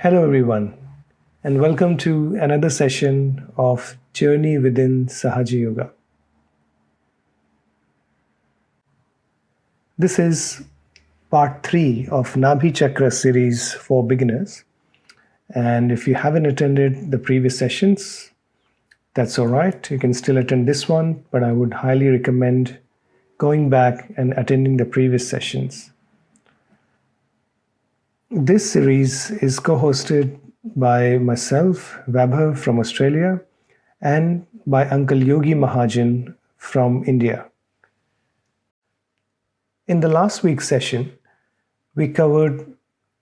Hello everyone, and welcome to another session of Journey Within Sahaja Yoga. This is part 3 of Nabhi Chakra series for beginners. And if you haven't attended the previous sessions, that's all right. You can still attend this one, but I would highly recommend going back and attending the previous sessions. This series is co-hosted by myself, Vaibhav from Australia, and by Uncle Yogi Mahajan from India. In the last week's session, we covered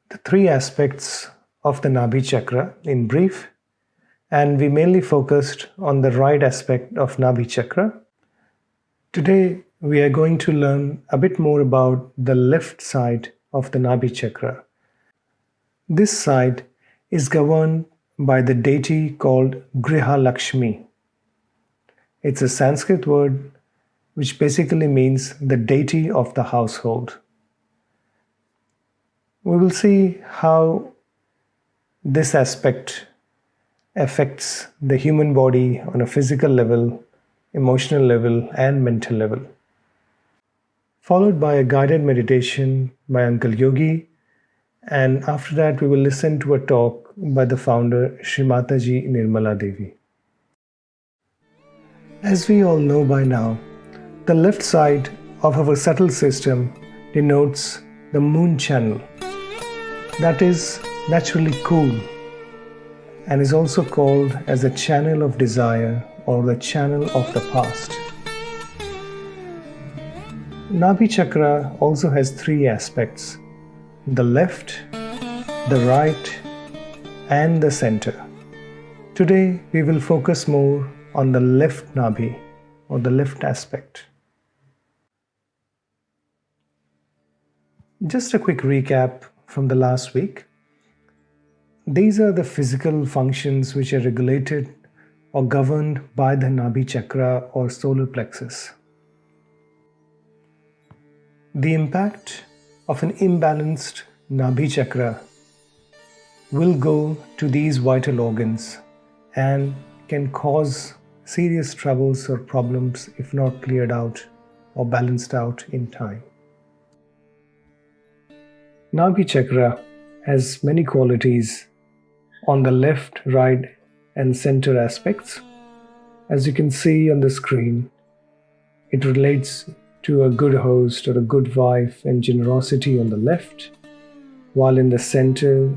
the 3 aspects of the Nabhi Chakra in brief, and we mainly focused on the right aspect of Nabhi Chakra. Today, we are going to learn a bit more about the left side of the Nabhi Chakra. This side is governed by the deity called Grihalakshmi. It's a Sanskrit word which basically means the deity of the household. We will see how this aspect affects the human body on a physical level, emotional level, and mental level. Followed by a guided meditation by Uncle Yogi. And after that, we will listen to a talk by the founder, Shri Mataji Nirmala Devi. As we all know by now, the left side of our subtle system denotes the moon channel. That is naturally cool and is also called as the channel of desire or the channel of the past. Nabhi Chakra also has 3 aspects: the left, the right, and the center. Today, we will focus more on the left Nabhi, or the left aspect. Just a quick recap from the last week. These are the physical functions which are regulated or governed by the Nabhi Chakra or Solar Plexus. The impact of an imbalanced Nabhi Chakra will go to these vital organs and can cause serious troubles or problems if not cleared out or balanced out in time. Nabhi Chakra has many qualities on the left, right, and center aspects. As you can see on the screen, it relates to a good host or a good wife and generosity on the left, while in the center,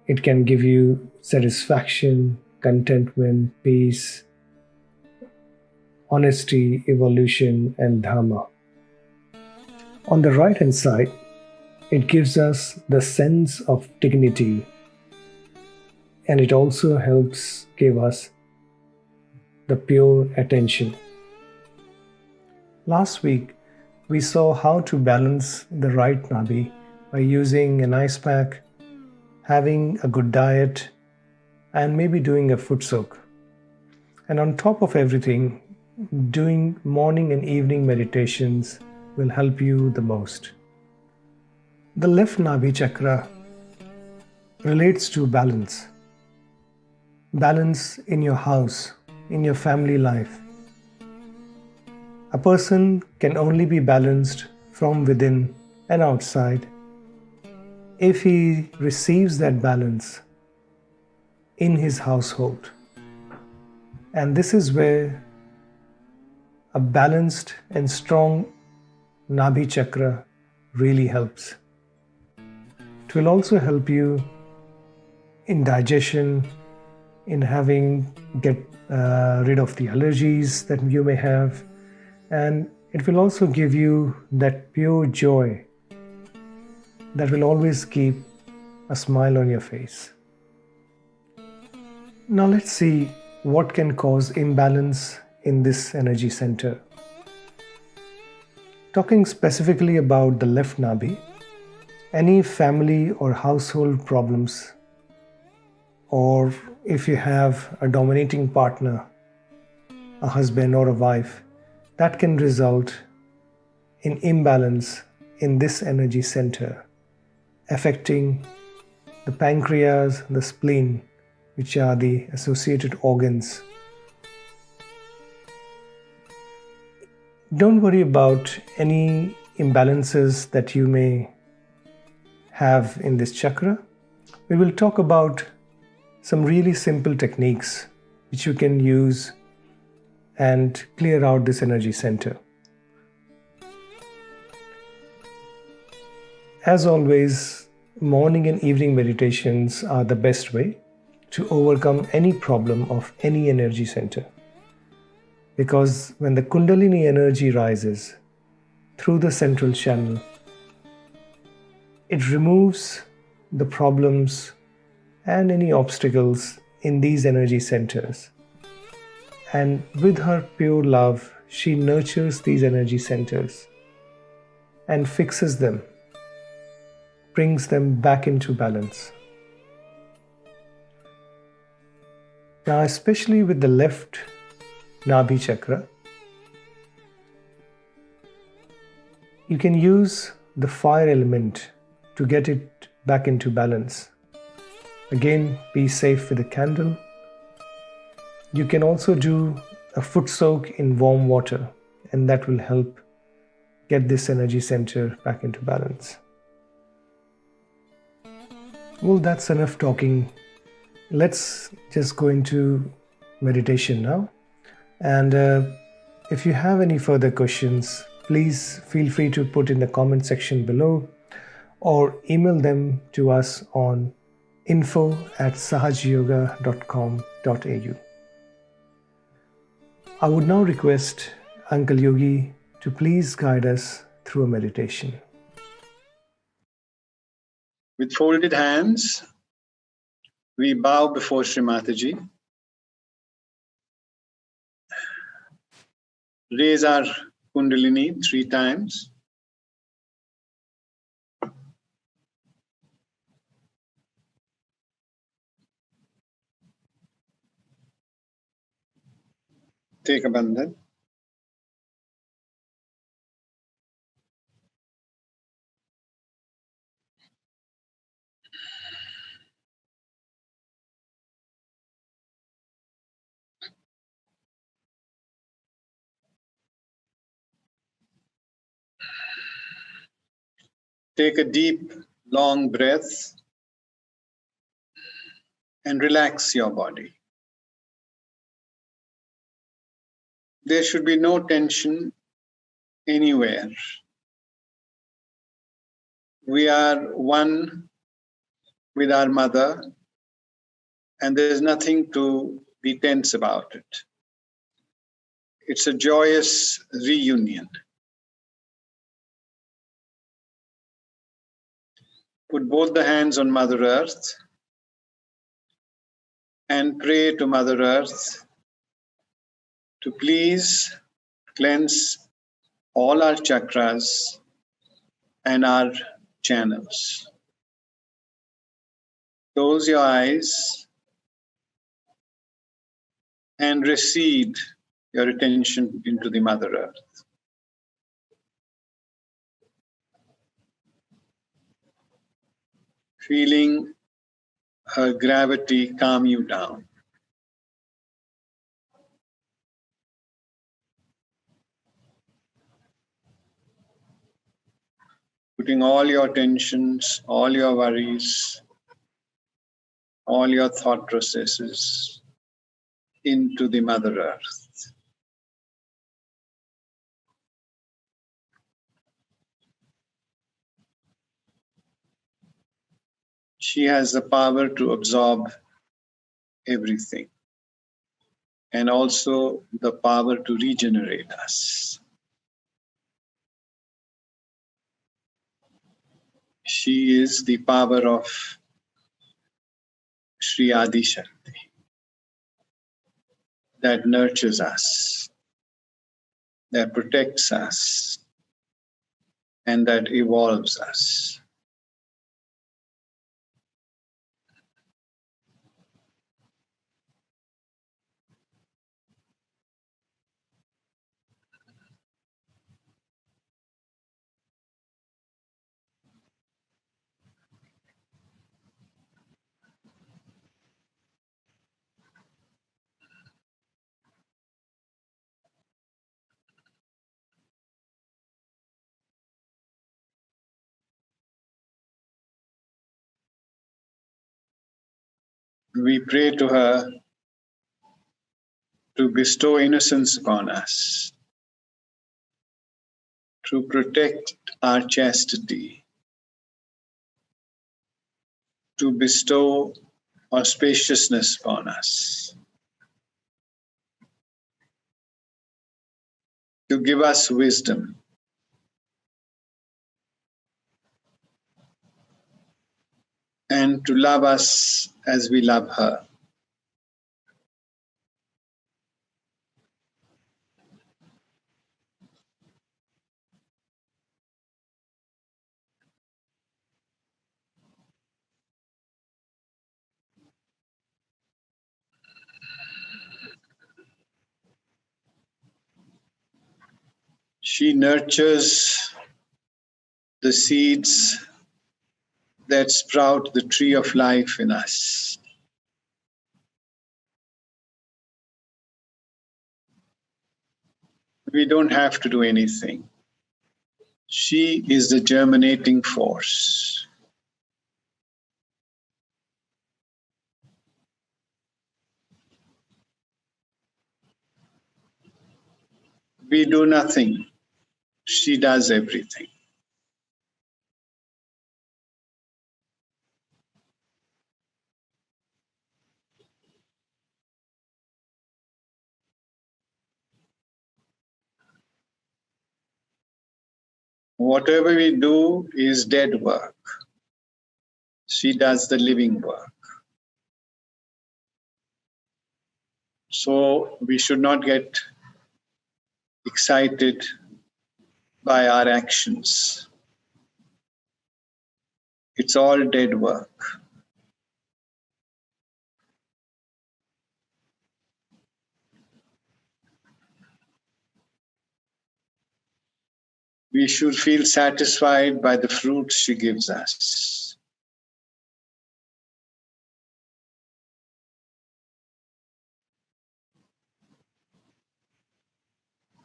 it can give you satisfaction, contentment, peace, honesty, evolution, and dharma. On the right hand side, it gives us the sense of dignity, and it also helps give us the pure attention. Last week, we saw how to balance the right Nabhi by using an ice pack, having a good diet, and maybe doing a foot soak. And on top of everything, doing morning and evening meditations will help you the most. The left Nabhi Chakra relates to balance. Balance in your house, in your family life. A person can only be balanced from within and outside if he receives that balance in his household. And this is where a balanced and strong Nabhi Chakra really helps. It will also help you in digestion, in get rid of the allergies that you may have, and it will also give you that pure joy that will always keep a smile on your face. Now let's see what can cause imbalance in this energy center. Talking specifically about the left Nabhi, any family or household problems, or if you have a dominating partner, a husband or a wife, that can result in imbalance in this energy center, affecting the pancreas, the spleen, which are the associated organs. Don't worry about any imbalances that you may have in this chakra. We will talk about some really simple techniques which you can use and clear out this energy center. As always, morning and evening meditations are the best way to overcome any problem of any energy center. Because when the Kundalini energy rises through the central channel, it removes the problems and any obstacles in these energy centers. And with her pure love, she nurtures these energy centers and fixes them, brings them back into balance. Now, especially with the left Nabhi Chakra, you can use the fire element to get it back into balance. Again, be safe with a candle. You can also do a foot soak in warm water, and that will help get this energy center back into balance. Well, that's enough talking. Let's just go into meditation now. And if you have any further questions, please feel free to put in the comment section below or email them to us on info@sahajayoga.com.au. I would now request Uncle Yogi to please guide us through a meditation. With folded hands, we bow before Shri Mataji. Raise our Kundalini 3 times. Take a bandhan. Take a deep, long breath and relax your body. There should be no tension anywhere. We are one with our mother, and there's nothing to be tense about it. It's a joyous reunion. Put both the hands on Mother Earth and pray to Mother Earth to please cleanse all our chakras and our channels. Close your eyes and recede your attention into the Mother Earth. Feeling her gravity calm you down. Putting all your tensions, all your worries, all your thought processes into the Mother Earth. She has the power to absorb everything and also the power to regenerate us. She is the power of Shri Adi Shakti that nurtures us, that protects us, and that evolves us. We pray to her to bestow innocence upon us, to protect our chastity, to bestow auspiciousness upon us, to give us wisdom, and to love us as we love her. She nurtures the seeds that sprout the tree of life in us. We don't have to do anything. She is the germinating force. We do nothing. She does everything. Whatever we do is dead work. She does the living work. So we should not get excited by our actions. It's all dead work. We should feel satisfied by the fruits she gives us.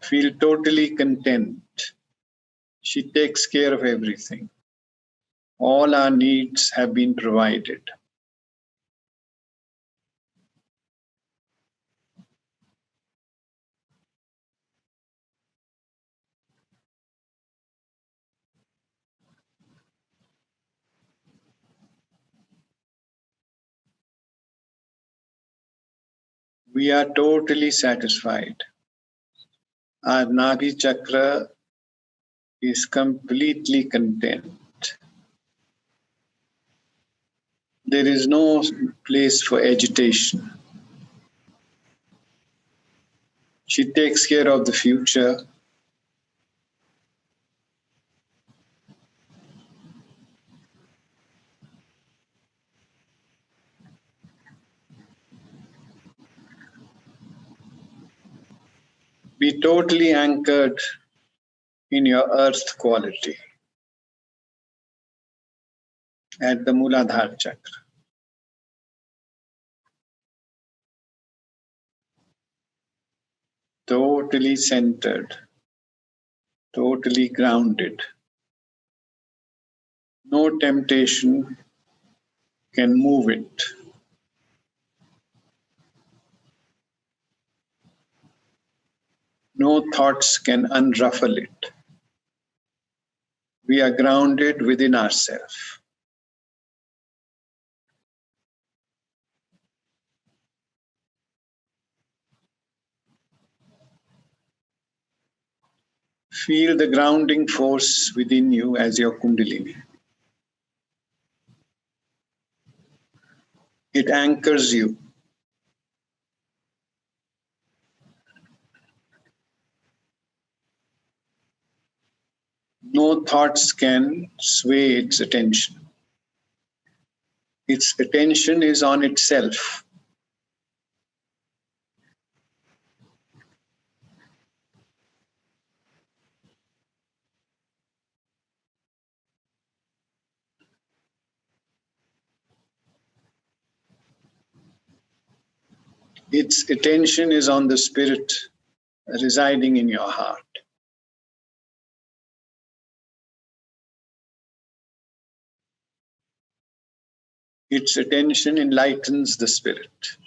Feel totally content. She takes care of everything. All our needs have been provided. We are totally satisfied. Our Nabhi Chakra is completely content. There is no place for agitation. She takes care of the future. Be totally anchored in your earth quality at the Muladhara Chakra. Totally centered, totally grounded. No temptation can move it. No thoughts can unruffle it. We are grounded within ourselves. Feel the grounding force within you as your Kundalini. It anchors you. No thoughts can sway its attention. Its attention is on itself. Its attention is on the spirit residing in your heart. Its attention enlightens the spirit.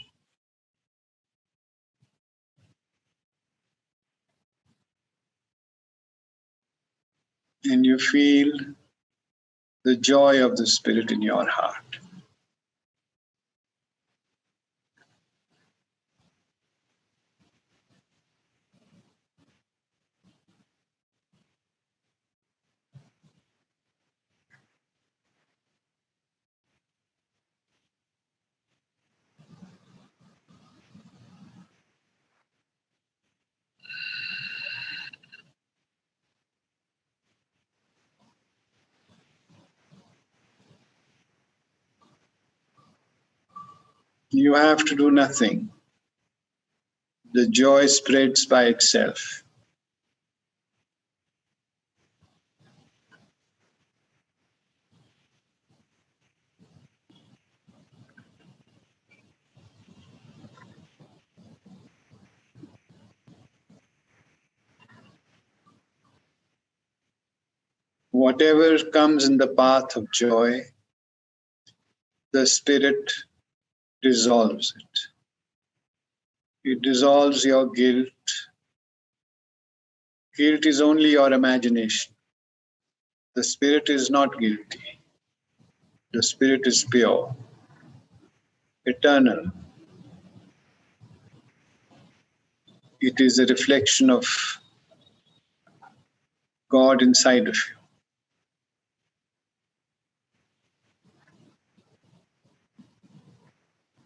And you feel the joy of the spirit in your heart. You have to do nothing. The joy spreads by itself. Whatever comes in the path of joy, the spirit dissolves it. It dissolves your guilt. Guilt is only your imagination. The spirit is not guilty. The spirit is pure, eternal. It is a reflection of God inside of you.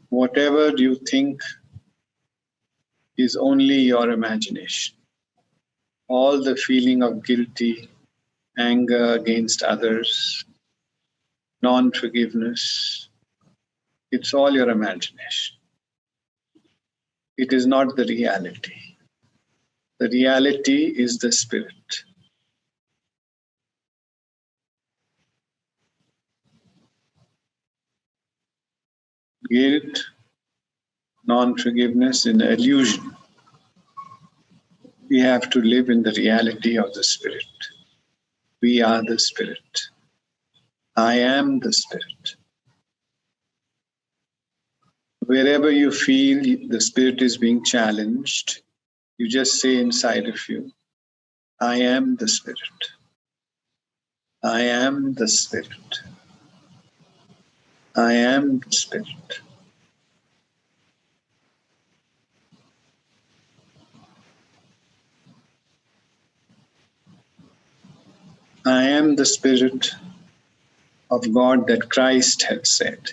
Whatever you think is only your imagination. All the feeling of guilty, anger against others, non-forgiveness, it's all your imagination. It is not the reality. The reality is the spirit. Guilt, non-forgiveness, an illusion. We have to live in the reality of the spirit. We are the spirit. I am the spirit. Wherever you feel the spirit is being challenged, you just say inside of you, I am the spirit. I am the spirit. I am the spirit. I am the spirit of God that Christ had said.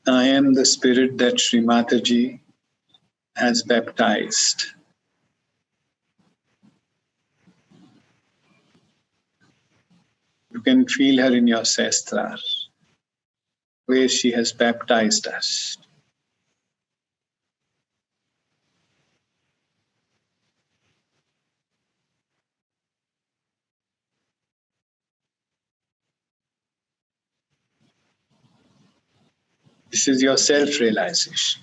I am the spirit that Shri Mataji has baptized. You can feel her in your sestrar, where she has baptized us. This is your self-realization.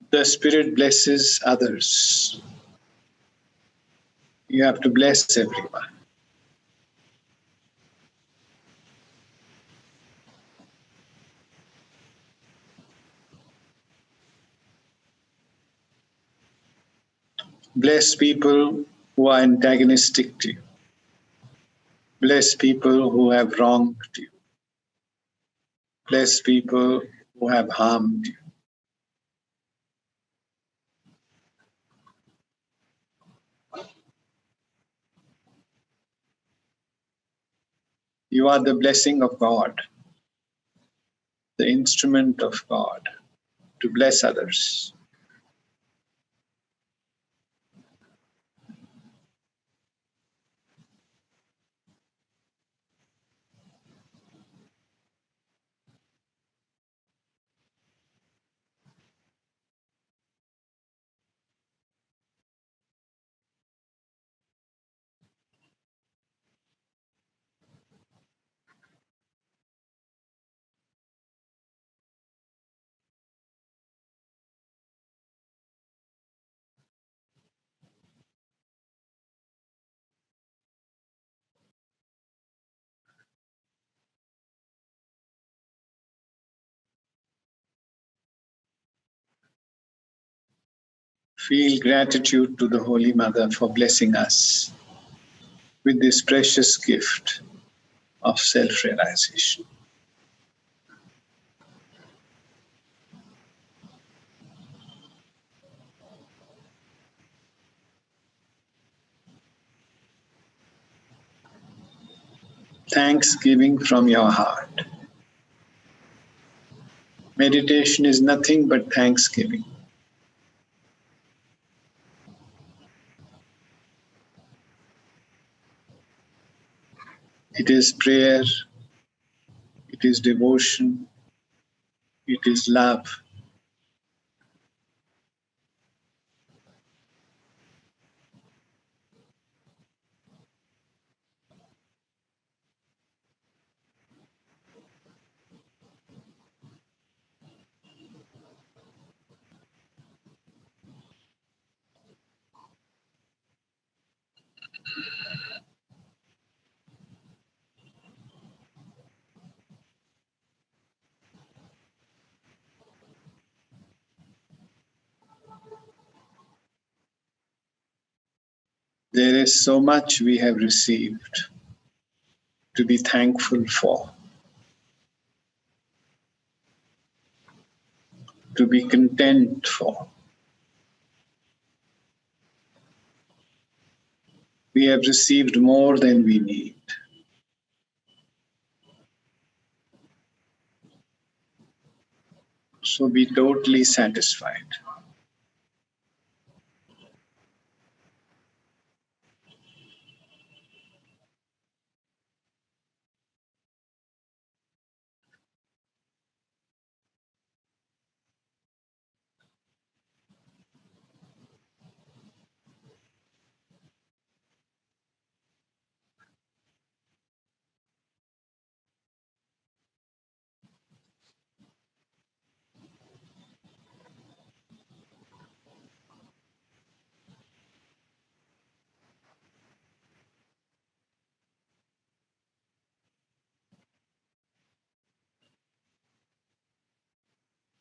The spirit blesses others. You have to bless everyone. Bless people who are antagonistic to you. Bless people who have wronged you. Bless people who have harmed you. You are the blessing of God, the instrument of God to bless others. Feel gratitude to the Holy Mother for blessing us with this precious gift of self-realization. Thanksgiving from your heart. Meditation is nothing but thanksgiving. It is prayer, it is devotion, it is love. There is so much we have received to be thankful for, to be content for. We have received more than we need. So be totally satisfied.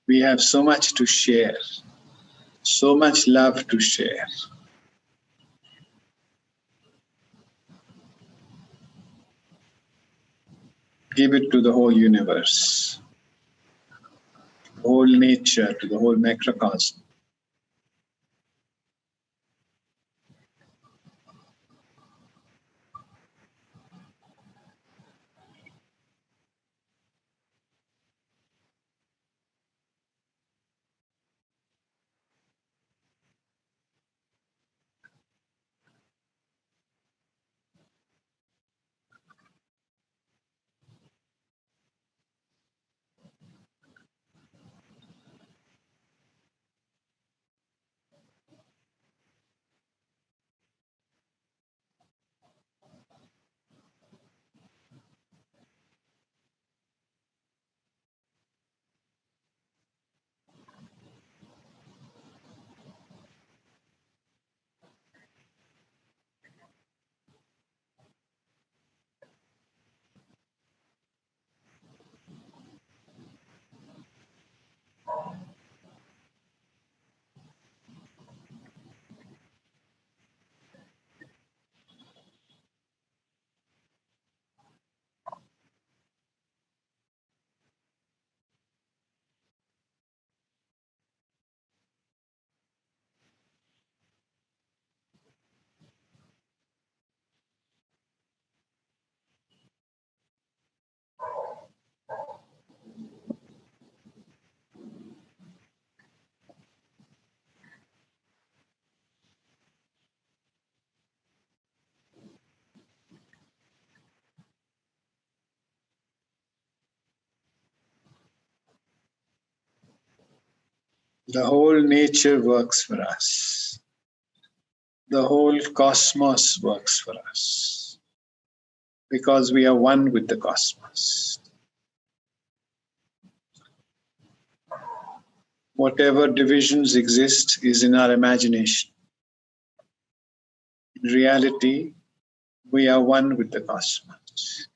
We have so much to share, so much love to share. Give it to the whole universe, the whole nature, to the whole macrocosm. The whole nature works for us. The whole cosmos works for us. Because we are one with the cosmos. Whatever divisions exist is in our imagination. In reality, we are one with the cosmos.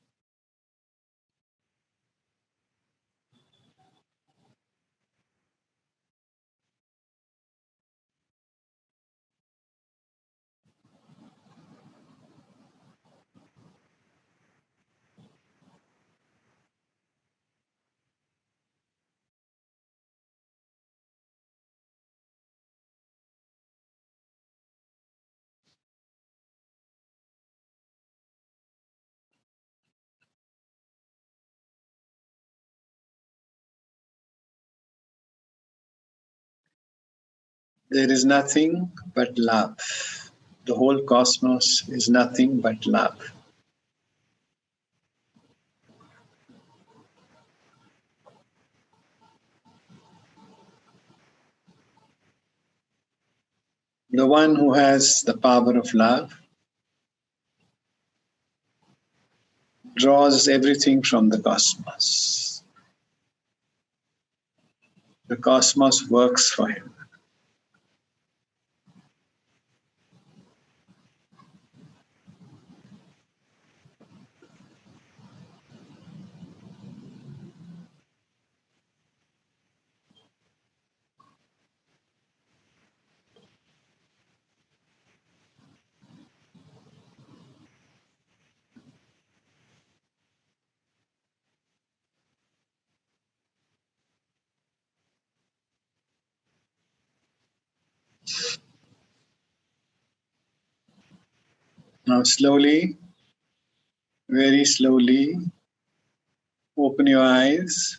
There is nothing but love. The whole cosmos is nothing but love. The one who has the power of love draws everything from the cosmos. The cosmos works for him. Now slowly, very slowly, open your eyes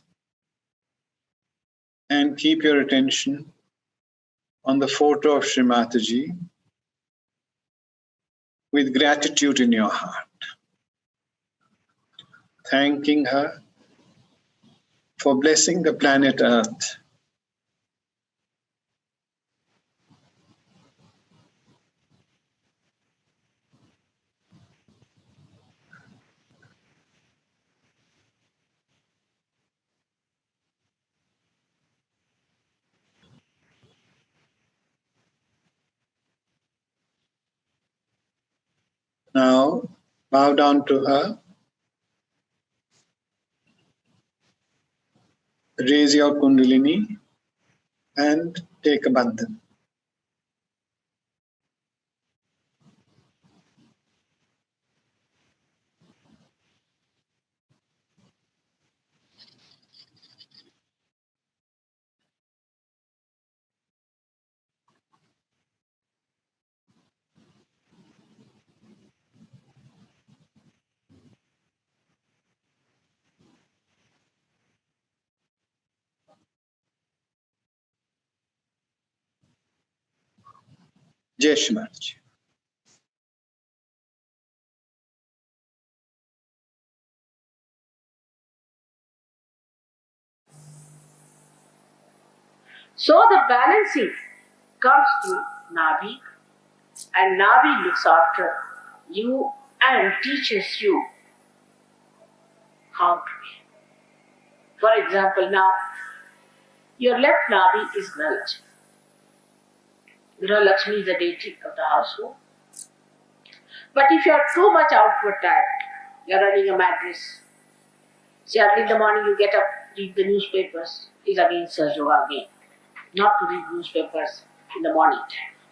and keep your attention on the photo of Shri Mataji with gratitude in your heart, thanking her for blessing the planet Earth. Now, bow down to her, raise your Kundalini, and take a bandhan. Jai Shri Mataji. So the balancing comes through Nabhi, and Nabhi looks after you and teaches you how to be. For example, now your left Nabhi is Grihalakshmi. Grihalakshmi is the deity of the household. But if you are too much outward tired, you are running a mad race. See, early in the morning you get up, read the newspapers, is again Sahaja Yoga again. Not to read newspapers in the morning.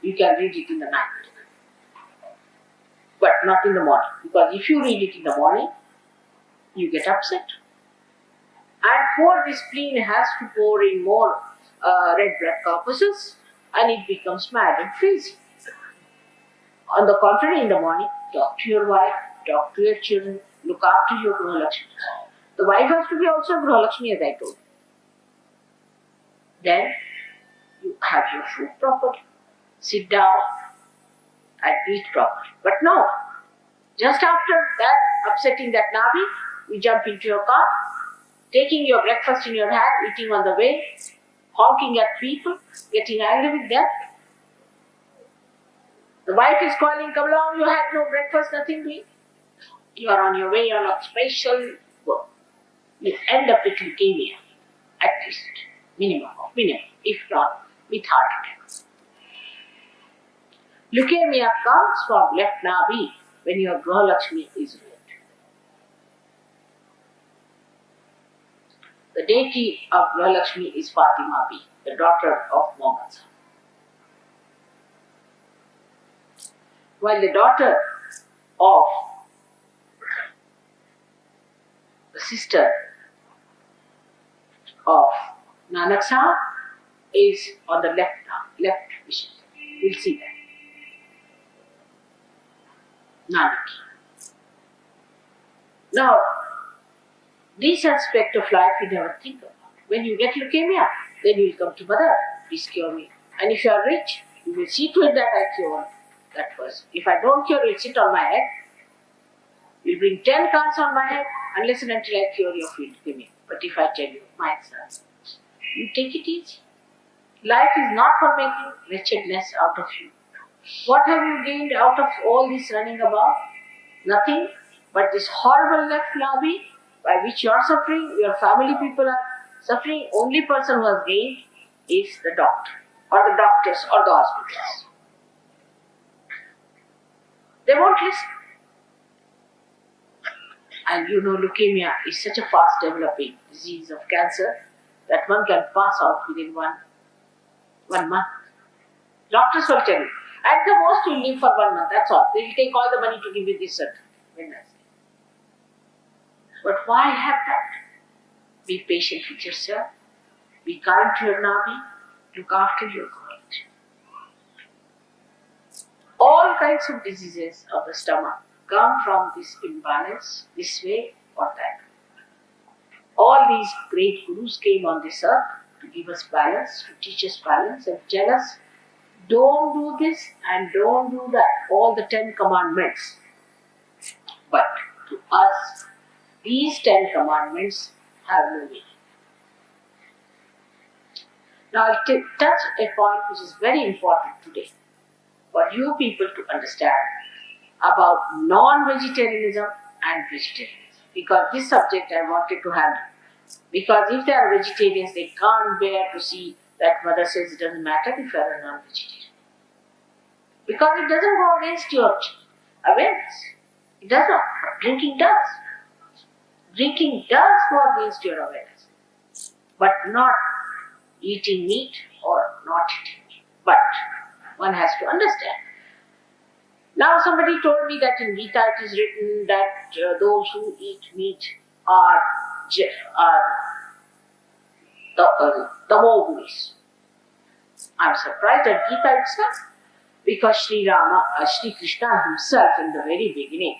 You can read it in the night. But not in the morning. Because if you read it in the morning, you get upset. And for this spleen has to pour in more red blood corpuscles and it becomes mad and crazy. On the contrary, in the morning, talk to your wife, talk to your children, look after your Grihalakshmi. The wife has to be also Grihalakshmi, as I told you. Then you have your food properly, sit down and eat properly. But no, just after that, upsetting that Nabhi, you jump into your car, taking your breakfast in your hand, eating on the way, honking at people, getting angry with them. The wife is calling, come along, you had no breakfast, nothing to eat. You are on your way on a special work. You end up with leukemia, at least, minimum, if not with heart attack. Leukemia comes from left Nabhi when your Grihalakshmi is red. The deity of Grihalakshmi is Fatima B, the daughter of Muhammad. While the daughter of the sister of Nanak Sahib is on the left vision. We'll see that. Nanak. Now, this aspect of life we never think about. When you get leukemia, then you will come to Mother, please cure me. And if you are rich, you will see to it that I cure that person. If I don't cure, it will sit on my head. You will bring 10 cards on my head unless and until I cure your filth. But if I tell you, my son, you take it easy. Life is not for making wretchedness out of you. What have you gained out of all this running about? Nothing but this horrible left lobby by which you are suffering, your family people are suffering. Only person who has gained is the doctor, or the doctors, or the hospitals. They won't listen. And you know, leukemia is such a fast developing disease of cancer that one can pass out within one month. Doctors will tell you, at the most you live for 1 month, that's all. They will take all the money to give you this certificate. But why have that? Be patient with yourself, be kind to your Nabhi, look after your gut. All kinds of diseases of the stomach come from this imbalance, this way or that. All these great gurus came on this earth to give us balance, to teach us balance and tell us, don't do this and don't do that, all the 10 commandments. But to us, these 10 commandments have no meaning. Now I'll touch a point which is very important today for you people to understand about non-vegetarianism and vegetarianism. Because this subject I wanted to handle. Because if they are vegetarians, they can't bear to see that mother says it doesn't matter if you are a non-vegetarian. Because it doesn't go against your awareness. It does not. Drinking does. Drinking does go against your awareness. But not eating meat or not eating meat. But one has to understand. Now somebody told me that in Gita it is written that those who eat meat are tamogunis. I am surprised at Gita itself, because Shri Krishna himself in the very beginning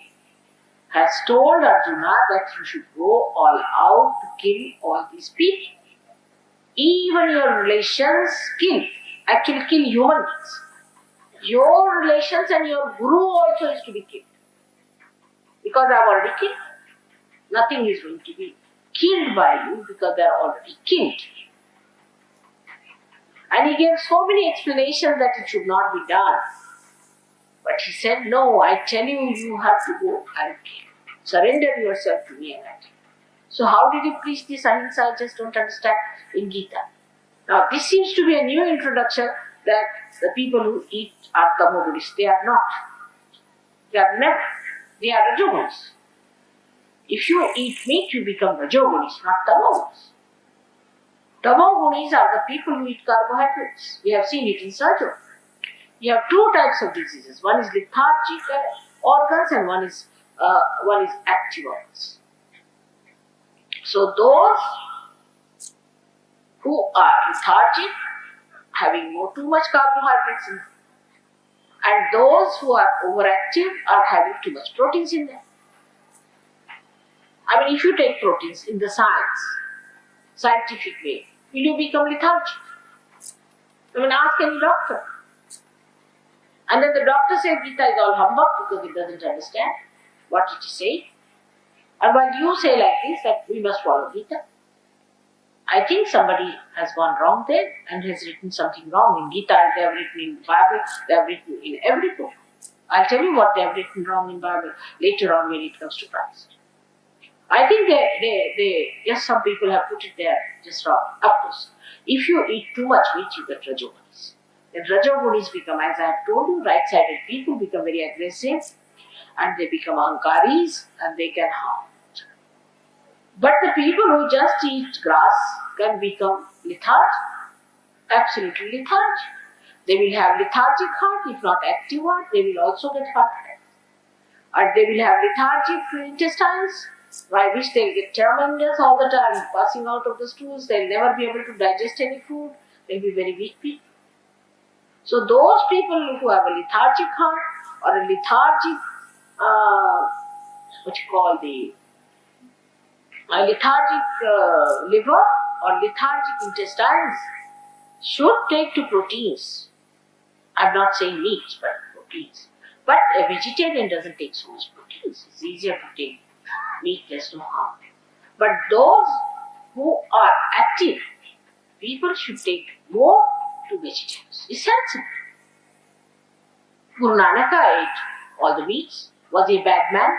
has told Arjuna that you should go all out to kill all these people. Even your relations kill human beings. Your relations and your guru also is to be killed. Because I have already killed. Nothing is going to be killed by you because they are already killed. And he gave so many explanations that it should not be done. But he said, no, I tell you, you have to go and surrender yourself to me and I. So how did he preach this ahimsa? I just don't understand in Gita. Now this seems to be a new introduction that the people who eat are tamogunis. They are not. They are never. They are rajogunis. If you eat meat, you become rajogunis, not tamogunis. Tamogunis are the people who eat carbohydrates. We have seen it in Sahaja Yoga. You have two types of diseases. One is lethargic organs and one is active organs. So those who are lethargic, having too much carbohydrates in them, and those who are overactive are having too much proteins in them. I mean, if you take proteins in the scientific way, will you become lethargic? I mean, ask any doctor. And then the doctor says Gita is all humbug because it doesn't understand what it is saying. And while you say like this, that we must follow Gita, I think somebody has gone wrong there and has written something wrong in Gita. They have written in the Bible, they have written in every book. I'll tell you what they have written wrong in Bible later on when it comes to Christ. I think they just some people have put it there just wrong. Of course, if you eat too much meat, you get rajogunis. Then rajogunis become, as I have told you, right-sided people become very aggressive and they become ahankaris and they can harm. But the people who just eat grass can become lethargic, absolutely lethargic. They will have lethargic heart, if not active heart, they will also get heart attack. And they will have lethargic intestines, by which they will get tremendous all the time, passing out of the stools, they will never be able to digest any food, they will be very weak people. So those people who have a lethargic heart or a lethargic, lethargic liver or lethargic intestines, should take to proteins. I'm not saying meat, but proteins. But a vegetarian doesn't take so much proteins. It's easier to take meat, there's no harm. But those who are active, people should take more to vegetables. It's sensible. Guru Nanak ate all the meats. Was he a bad man?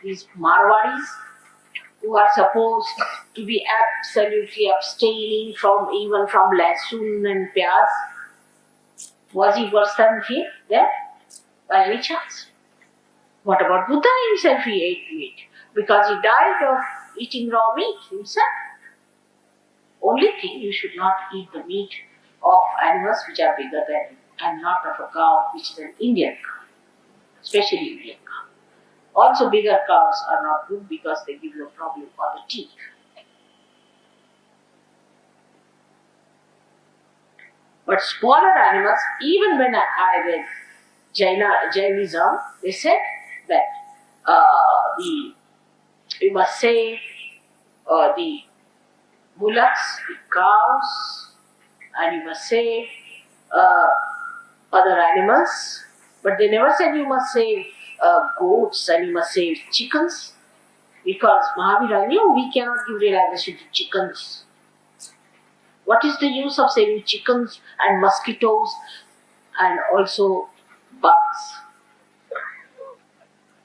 These Marwadis who are supposed to be absolutely abstaining from even from lasoon and pyaz. Was he worse than him there? By any chance? What about Buddha himself? He ate meat because he died of eating raw meat himself. Only thing, you should not eat the meat of animals which are bigger than you, and not of a cow which is an Indian cow, especially Indian cow. Also, bigger cows are not good because they give you a problem for the teeth. But smaller animals, even when I read Jainism, they said that we must save the bullocks, the cows, and you must save other animals. But they never said you must save goats and you must save chickens, because Mahavira knew we cannot give realization to chickens. What is the use of saving chickens and mosquitoes and also bugs?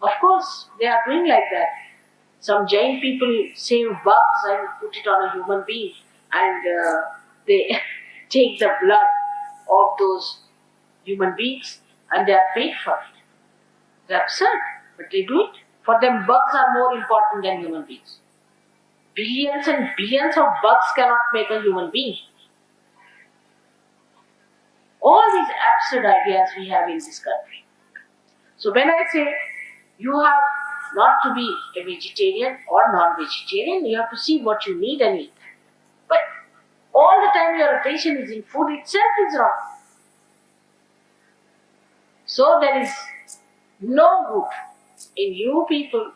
Of course, they are doing like that. Some Jain people save bugs and put it on a human being, and they take the blood of those human beings and they are paid for it. It's absurd, but they do it. For them, bugs are more important than human beings. Billions and billions of bugs cannot make a human being. All these absurd ideas we have in this country. So when I say you have not to be a vegetarian or non-vegetarian, you have to see what you need and eat. But all the time your attention is in food itself is wrong. So there is no good in you people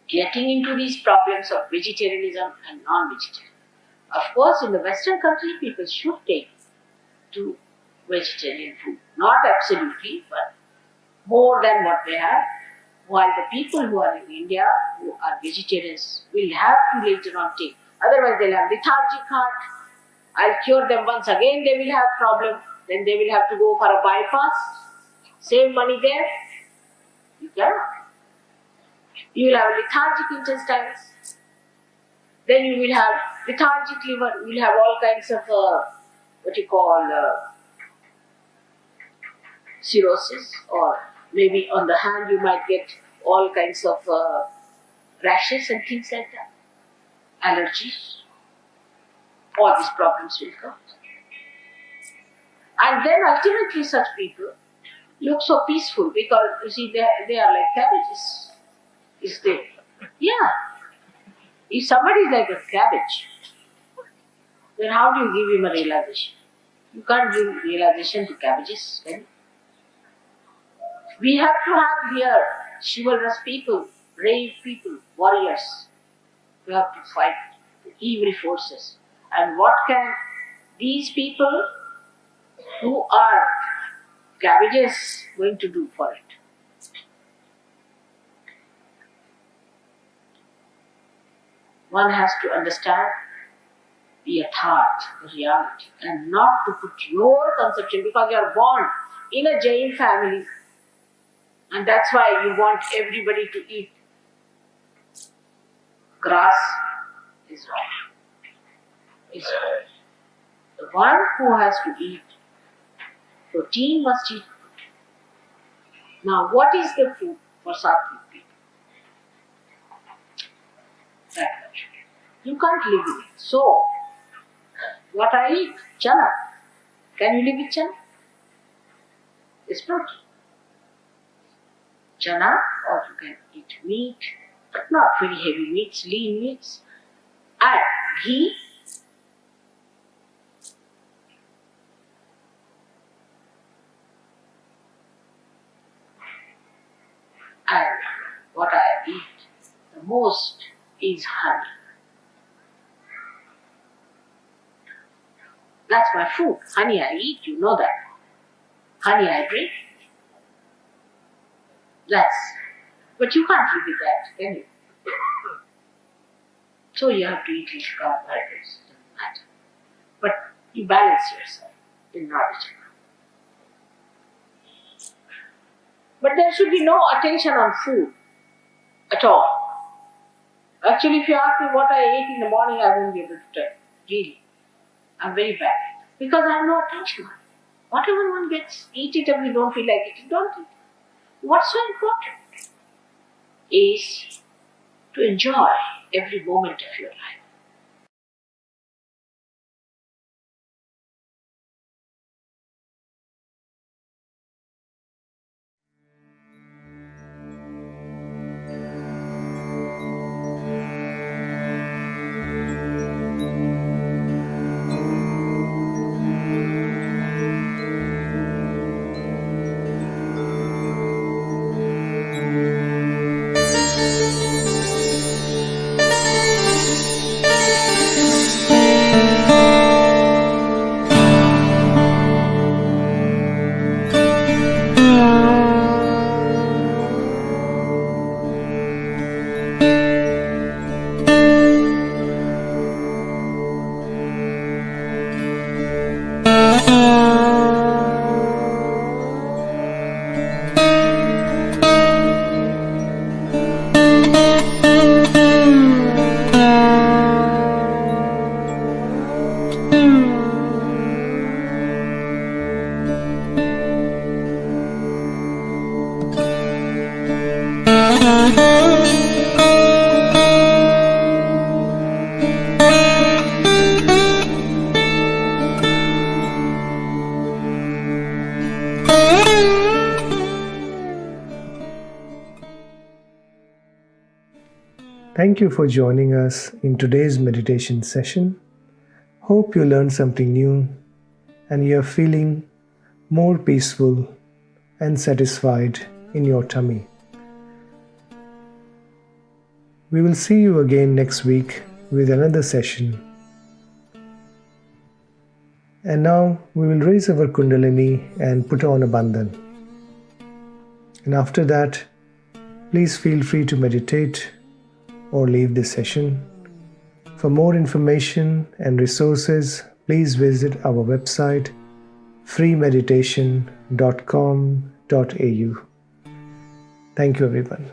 getting into these problems of vegetarianism and non-vegetarian. Of course, in the Western country, people should take to vegetarian food. Not absolutely, but more than what they have. While the people who are in India, who are vegetarians, will have to later on take. Otherwise, they'll have lethargic heart. I'll cure them once again, they will have problem. Then they will have to go for a bypass. Save money there. You cannot. You will have lethargic intestines. Then you will have lethargic liver. You will have all kinds of what you call cirrhosis, or maybe on the hand you might get all kinds of rashes and things like that. Allergies. All these problems will come. And then ultimately such people look so peaceful because you see they are like cabbages. Is they? Yeah. If somebody is like a cabbage, then how do you give him a realization? You can't give realization to cabbages, can you? We have to have here chivalrous people, brave people, warriors. We have to fight the evil forces. And what can these people who are cabbages going to do for it? One has to understand the yatharth, the reality, and not to put your conception, because you are born in a Jain family, and that's why you want everybody to eat grass is wrong. Is wrong. The one who has to eat protein must eat protein. Now, what is the food for sattvic people? That much. You can't live with it. So, what I eat? Chana. Can you live with chana? It's protein. Chana, or you can eat meat, but not very heavy meats, lean meats, and ghee. And what I eat the most is honey. That's my food. Honey I eat, you know that. Honey I drink. But you can't live with that, can you? So you have to eat little carbohydrates, doesn't matter. But you balance yourself in Nabhi Chakra. But there should be no attention on food at all. Actually, if you ask me what I ate in the morning, I won't be able to tell. Really. I'm very bad. Because I have no attention on it. Whatever one gets, eat it. If you don't feel like it, you don't eat it. What's so important is to enjoy every moment of your life. Thank you for joining us in today's meditation session. Hope you learned something new and you're feeling more peaceful and satisfied in your tummy. We will see you again next week with another session. And now we will raise our Kundalini and put on a bandhan. And after that, please feel free to meditate or leave this session. For more information and resources, please visit our website freemeditation.com.au. Thank you, everyone.